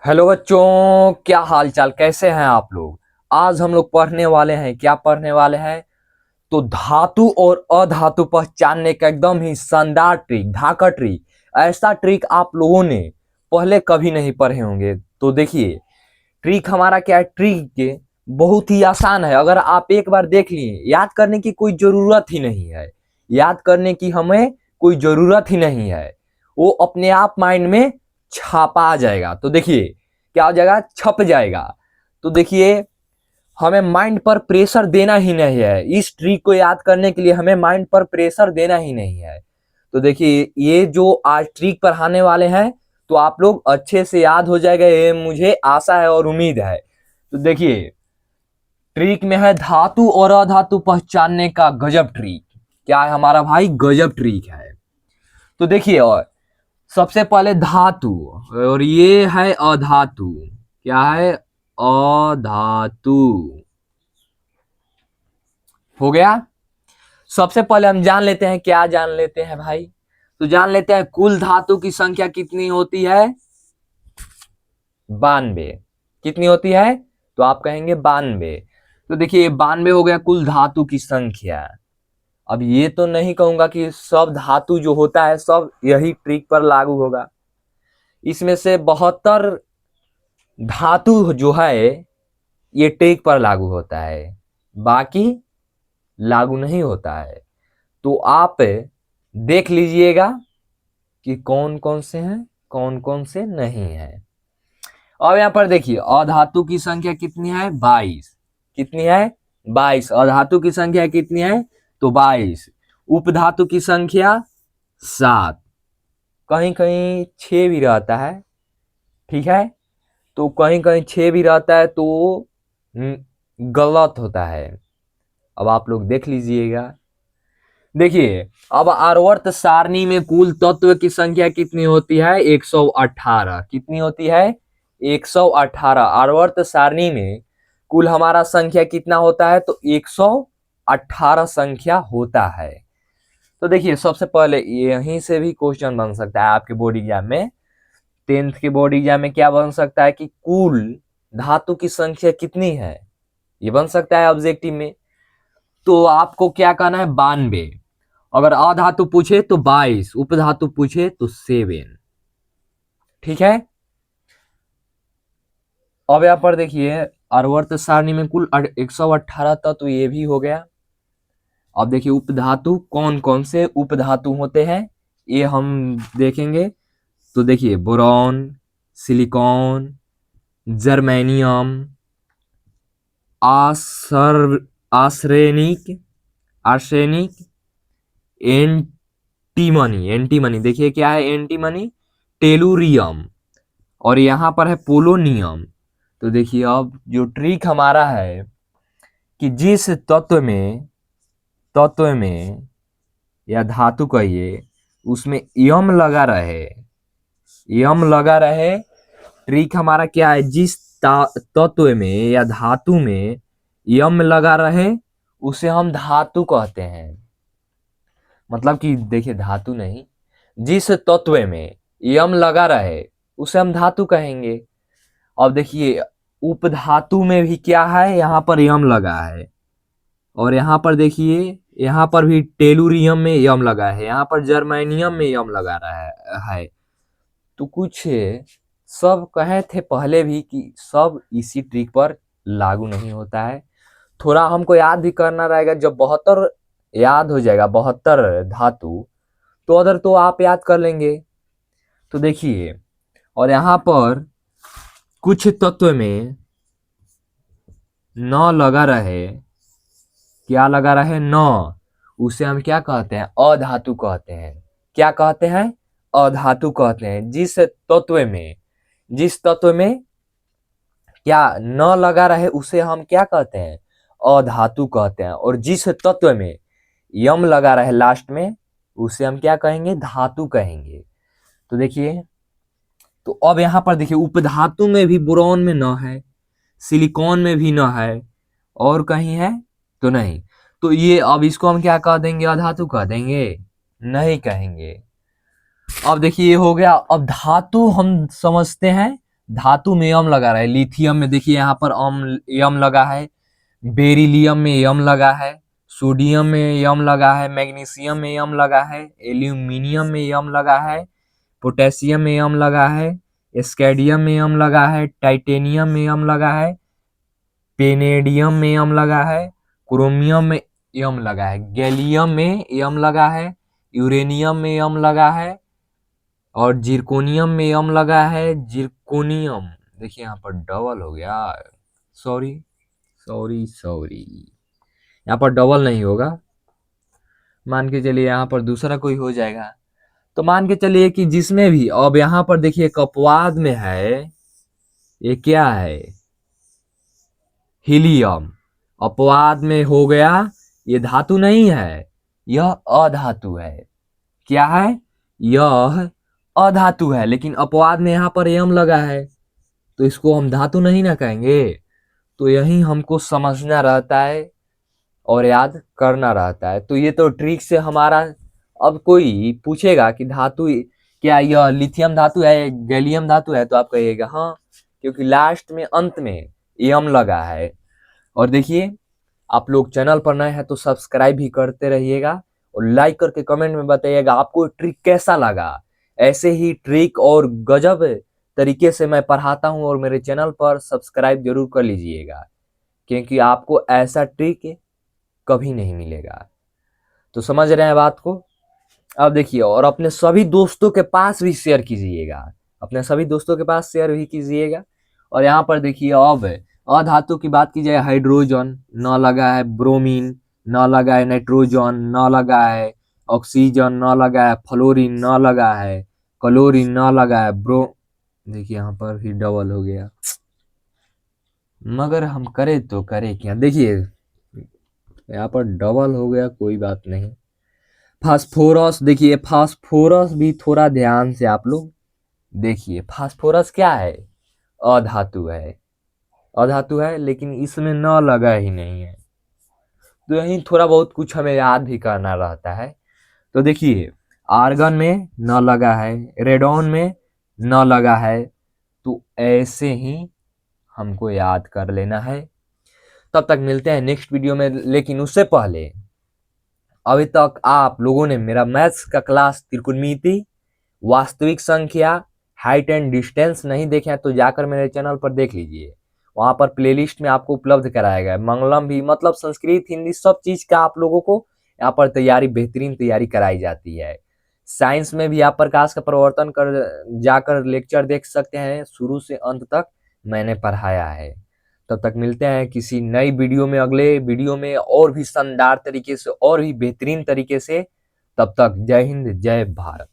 Hello बच्चों, क्या हाल चाल, कैसे हैं आप लोग। आज हम लोग पढ़ने वाले हैं, क्या पढ़ने वाले हैं तो धातु और अधातु पहचानने का एकदम ही शानदार ट्रिक, धाका ट्रिक। ऐसा ट्रिक आप लोगों ने पहले कभी नहीं पढ़े होंगे। तो देखिए, ट्रिक हमारा क्या है, ट्रिक के बहुत ही आसान है। अगर आप एक बार देख लिए, याद करने की कोई जरूरत ही नहीं है। याद करने की हमें कोई जरूरत ही नहीं है, वो अपने आप माइंड में छापा आ जाएगा। तो देखिए क्या हो जाएगा, छप जाएगा। तो देखिए, हमें माइंड पर प्रेशर देना ही नहीं है। इस ट्रिक को याद करने के लिए हमें माइंड पर प्रेशर देना ही नहीं है। तो देखिए, ये जो आज ट्रिक पढ़ाने वाले हैं तो आप लोग अच्छे से याद हो जाएगा, ये मुझे आशा है और उम्मीद है। तो देखिए, ट्रिक में है धातु और अधातु पहचानने का गजब ट्रिक। क्या है हमारा भाई, गजब ट्रिक है। तो देखिए, और सबसे पहले धातु, और ये है अधातु। क्या है, अधातु। हो गया। सबसे पहले हम जान लेते हैं, क्या जान लेते हैं भाई, तो जान लेते हैं कुल धातु की संख्या कितनी होती है, 92। कितनी होती है, तो आप कहेंगे 92। तो देखिए, 92 हो गया कुल धातु की संख्या। अब ये तो नहीं कहूंगा कि सब धातु जो होता है सब यही ट्रिक पर लागू होगा। इसमें से 72 धातु जो है ये ट्रिक पर लागू होता है, बाकी लागू नहीं होता है। तो आप देख लीजिएगा कि कौन कौन से हैं, कौन कौन से नहीं है। अब यहां पर देखिए, अधातु की संख्या कितनी है, 22। कितनी है, 22। अधातु की संख्या कितनी है, तो 22। उपधातु की संख्या 7। कहीं कहीं 6 भी रहता है, ठीक है। तो कहीं कहीं 6 भी रहता है तो गलत होता है। अब आप लोग देख लीजिएगा। देखिए, अब आवर्त सारणी में कुल तत्व की संख्या कितनी होती है, 118। कितनी होती है, 118। आवर्त सारणी में कुल हमारा संख्या कितना होता है, तो 118 संख्या होता है। तो देखिए, सबसे पहले यहीं से भी क्वेश्चन बन सकता है आपके बोर्ड एग्जाम में। 10th के बोर्ड एग्जाम में क्या बन सकता है कि कुल धातु की संख्या कितनी है, ये बन सकता है ऑब्जेक्टिव में। तो आपको क्या कहना है, 92। अगर अधातु पूछे तो 22, उपधातु पूछे तो 7। ठीक है। अब यहां पर देखिए, आवर्त सारणी में कुल 118 तत्व, ये भी हो गया। अब देखिए, उपधातु कौन कौन से उपधातु होते हैं ये हम देखेंगे। तो देखिए, बोरॉन, सिलिकॉन, जर्मेनियम, आसर आर्सेनिक, आर्सेनिक, एंटीमनी। एंटीमनी देखिए क्या है, एंटीमनी, टेलुरियम, और यहां पर है पोलोनियम। तो देखिए, अब जो ट्रिक हमारा है कि जिस तत्व में या धातु कहिए उसमें यम लगा रहे, यम लगा रहे। ट्रिक हमारा क्या है, जिस तत्व में या धातु में यम लगा रहे उसे हम धातु कहते हैं। मतलब कि देखिए, धातु नहीं, जिस तत्व में यम लगा रहे उसे हम धातु कहेंगे। अब देखिए, उपधातु में भी क्या है, यहाँ पर यम लगा है, और यहाँ पर देखिए, यहाँ पर भी टेलुरियम में यम लगा है, यहाँ पर जर्मेनियम में यम लगा रहा है। तो कुछ सब कहे थे पहले भी कि सब इसी ट्रिक पर लागू नहीं होता है। थोड़ा हमको याद भी करना रहेगा। जब 72 याद हो जाएगा, 72 धातु, तो अदर तो आप याद कर लेंगे। तो देखिए, और यहाँ पर कुछ तत्व में न लगा रहे, क्या लगा रहे, न, उसे हम क्या कहते हैं, अधातु कहते हैं। क्या कहते हैं, अधातु कहते हैं। जिस तत्व में क्या न लगा रहे उसे हम क्या कहते हैं, अधातु कहते हैं। और जिस तत्व में यम लगा रहे लास्ट में उसे हम क्या कहेंगे, धातु कहेंगे। तो देखिए, तो अब यहां पर देखिए, उपधातु में भी बोरॉन में न है, सिलिकॉन में भी न है, और कहीं है तो नहीं। तो ये अब इसको हम क्या कह देंगे, अधातु कह देंगे, नहीं कहेंगे। अब देखिए, ये हो गया। अब धातु हम समझते हैं, धातु में यम लगा रहा है। लिथियम में देखिए यहाँ पर यम लगा है, बेरिलियम में यम लगा है, सोडियम में यम लगा है, मैग्नीशियम में यम लगा है, एल्यूमिनियम में यम लगा है, पोटेशियम में यम लगा है, स्कैंडियम में यम लगा है, टाइटेनियम में यम लगा है, पेनेडियम में यम लगा है, क्रोमियम में यम लगा है, गैलियम में यम लगा है, यूरेनियम में यम लगा है और जिरकोनियम में यम लगा है। जिरकोनियम देखिए यहाँ पर डबल हो गया, सॉरी सॉरी सॉरी, यहाँ पर डबल नहीं होगा, मान के चलिए यहाँ पर दूसरा कोई हो जाएगा। तो मान के चलिए कि जिसमें भी, अब यहाँ पर देखिए एक अपवाद में है, ये क्या है, हीलियम, अपवाद में हो गया, ये धातु नहीं है, यह अधातु है। क्या है, यह अधातु है, लेकिन अपवाद में यहाँ पर यम लगा है, तो इसको हम धातु नहीं ना कहेंगे। तो यही हमको समझना रहता है और याद करना रहता है। तो ये तो ट्रिक से हमारा, अब कोई पूछेगा कि धातु क्या यह लिथियम धातु है, गैलियम धातु है, तो आप कहिएगा हाँ, क्योंकि लास्ट में अंत में यम लगा है। और देखिए, आप लोग चैनल पर नए हैं तो सब्सक्राइब भी करते रहिएगा और लाइक करके कमेंट में बताइएगा आपको ट्रिक कैसा लगा। ऐसे ही ट्रिक और गजब तरीके से मैं पढ़ाता हूं और मेरे चैनल पर सब्सक्राइब जरूर कर लीजिएगा, क्योंकि आपको ऐसा ट्रिक कभी नहीं मिलेगा। तो समझ रहे हैं बात को। अब देखिए, और अपने सभी दोस्तों के पास भी शेयर कीजिएगा, अपने सभी दोस्तों के पास शेयर भी कीजिएगा। और यहाँ पर देखिए, अब अधातु की बात की जाए, हाइड्रोजन न लगा है, ब्रोमीन न लगा है, नाइट्रोजन न लगा है, ऑक्सीजन न लगा है, फ्लोरीन न लगा है, क्लोरीन न लगा है, देखिए यहाँ पर भी डबल हो गया, मगर हम करें तो करें क्या। देखिए यहाँ पर डबल हो गया, कोई बात नहीं। फास्फोरस, देखिए फास्फोरस भी थोड़ा ध्यान से आप लोग देखिए, फास्फोरस क्या है, अधातु है, अधातु है, लेकिन इसमें न लगा ही नहीं है। तो यही थोड़ा बहुत कुछ हमें याद भी करना रहता है। तो देखिए, आर्गन में न लगा है, रेडॉन में न लगा है, तो ऐसे ही हमको याद कर लेना है। तब तक मिलते हैं नेक्स्ट वीडियो में, लेकिन उससे पहले अभी तक आप लोगों ने मेरा मैथ्स का क्लास त्रिकोणमिति, वास्तविक संख्या, हाइट एंड डिस्टेंस नहीं देखे हैं तो जाकर मेरे चैनल पर देख लीजिए। वहां पर प्लेलिस्ट में आपको उपलब्ध कराया गया है। मंगलम भी, मतलब संस्कृत हिंदी सब चीज का आप लोगों को यहाँ पर तैयारी, बेहतरीन तैयारी कराई जाती है। साइंस में भी आप प्रकाश का प्रवर्तन कर जाकर लेक्चर देख सकते हैं, शुरू से अंत तक मैंने पढ़ाया है। तब तक मिलते हैं किसी नई वीडियो में, अगले वीडियो में और भी शानदार तरीके से और भी बेहतरीन तरीके से। तब तक जय हिंद, जय भारत।